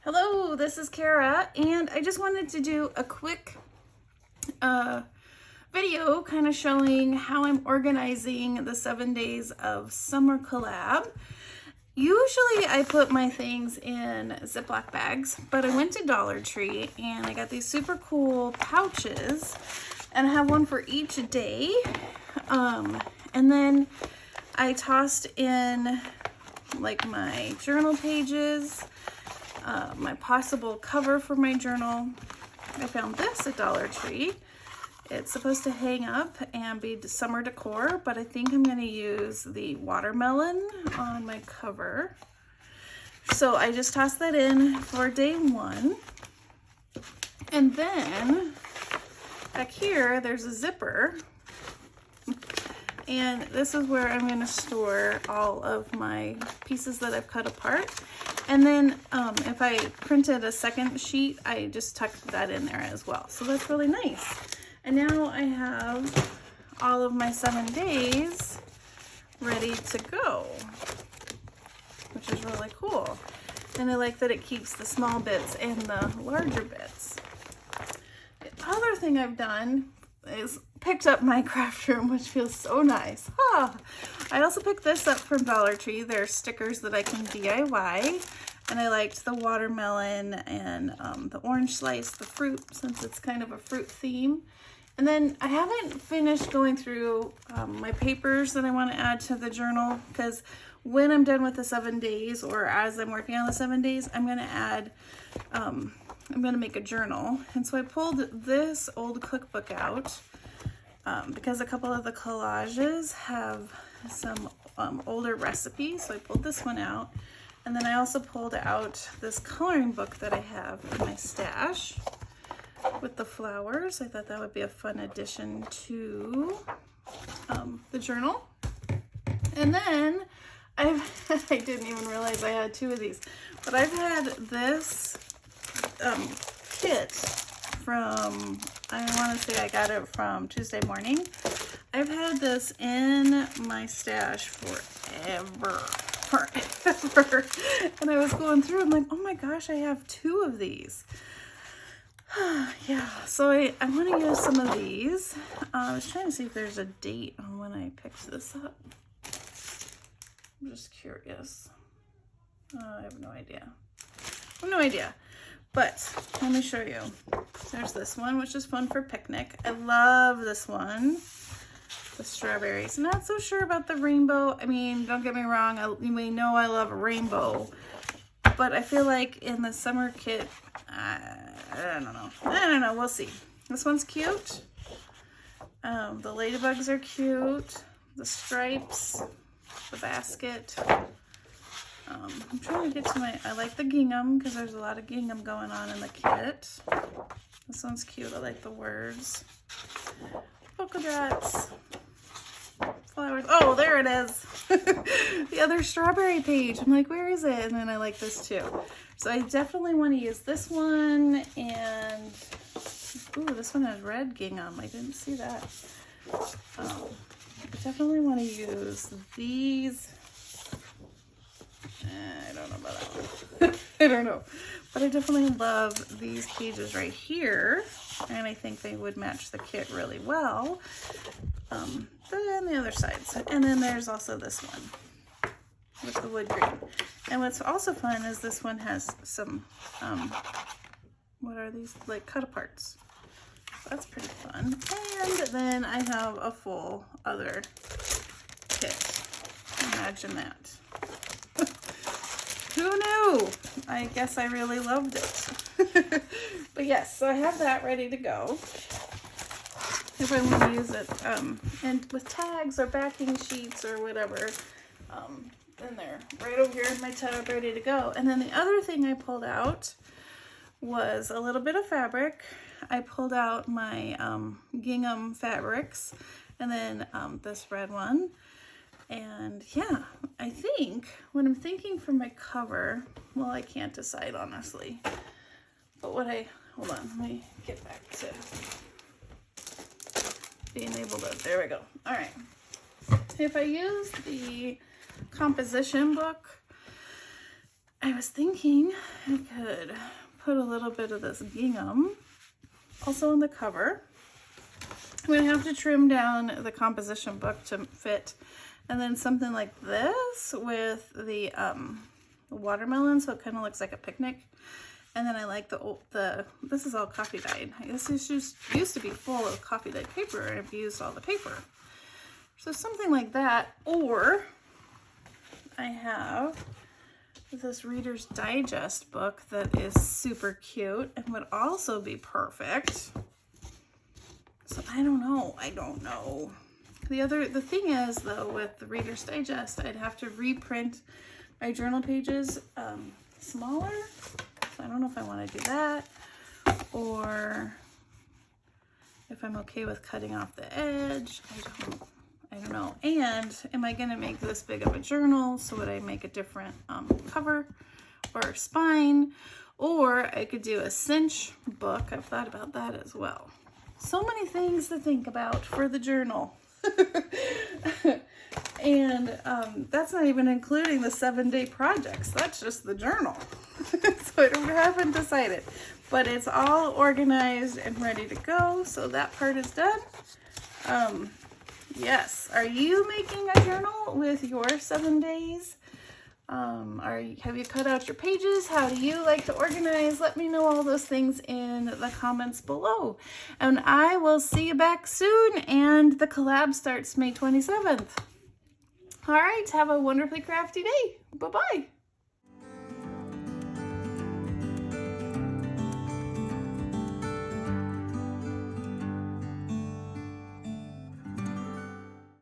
Hello, this is Cara, and I just wanted to do a quick video kind of showing how I'm organizing the 7 days of summer collab. Usually I put my things in Ziploc bags, but I went to Dollar Tree and I got these super cool pouches, and I have one for each day. And then I tossed in like my journal pages, my possible cover for my journal. I found this at Dollar Tree. It's supposed to hang up and be summer decor, but I think I'm going to use the watermelon on my cover. So I just tossed that in for day one. And then back here, there's a zipper. And this is where I'm going to store all of my pieces that I've cut apart. And then if I printed a second sheet, I just tucked that in there as well. So that's really nice. And now I have all of my 7 days ready to go, which is really cool. And I like that it keeps the small bits and the larger bits. The other thing I've done is picked up my craft room, which feels so nice. I also picked this up from Dollar Tree. They're stickers that I can DIY, and I liked the watermelon and the orange slice, the fruit, since it's kind of a fruit theme. And then I haven't finished going through my papers that I want to add to the journal, because when I'm done with the 7 days, or as I'm working on the 7 days, I'm going to add I'm going to make a journal. And so I pulled this old cookbook out because a couple of the collages have some older recipes. So I pulled this one out. And then I also pulled out this coloring book that I have in my stash with the flowers. I thought that would be a fun addition to the journal. And then I didn't even realize I had 2 of these, but I've had this kit from, I want to say I got it from Tuesday Morning. I've had this in my stash forever. And I was going through, I'm like, oh my gosh, I have 2 of these. Yeah, so I want to use some of these. I was trying to see if there's a date on when I picked this up. I'm just curious. I have no idea. But let me show you. There's this one, which is fun for picnic. I love this one, the strawberries. Not so sure about the rainbow. I mean, don't get me wrong. You may know I love a rainbow, but I feel like in the summer kit, I don't know. We'll see. This one's cute. The ladybugs are cute. The stripes, the basket. I'm trying to get to I like the gingham, because there's a lot of gingham going on in the kit. This one's cute. I like the words. Polka dots. Flowers. Oh, there it is. The other strawberry page. I'm like, where is it? And then I like this too. So I definitely want to use this one. And, ooh, this one has red gingham. I didn't see that. I definitely want to use these. I don't know about that one. I don't know. But I definitely love these pages right here. And I think they would match the kit really well. Then the other sides. And then there's also this one with the wood green. And what's also fun is this one has some, what are these? Like cut aparts. So that's pretty fun. And then I have a full other kit. Imagine that. Who knew? I guess I really loved it. But yes, so I have that ready to go if I want to use it. And with tags or backing sheets or whatever, then they're right over here in my tub ready to go. And then the other thing I pulled out was a little bit of fabric. I pulled out my gingham fabrics, and then this red one. And yeah, I think what I'm thinking for my cover, well, I can't decide honestly, but hold on, let me get back to being able to, there we go. All right. If I use the composition book, I was thinking I could put a little bit of this gingham also on the cover. I'm going to have to trim down the composition book to fit, and then something like this with the watermelon, so it kind of looks like a picnic. And then I like this is all coffee dyed. This is just used to be full of coffee dyed paper, and I've used all the paper. So something like that, or I have this Reader's Digest book that is super cute and would also be perfect. So I don't know. The thing is though, with the Reader's Digest, I'd have to reprint my journal pages smaller. So I don't know if I want to do that, or if I'm okay with cutting off the edge. I don't know. And am I going to make this big of a journal? So would I make a different cover or spine? Or I could do a cinch book. I've thought about that as well. So many things to think about for the journal. And that's not even including the 7-day projects. That's just the journal. So I haven't decided. But it's all organized and ready to go. So that part is done. Yes. Are you making a journal with your 7 days? Have you cut out your pages? How do you like to organize? Let me know all those things in the comments below. And I will see you back soon. And the collab starts May 27th. All right. Have a wonderfully crafty day. Bye-bye.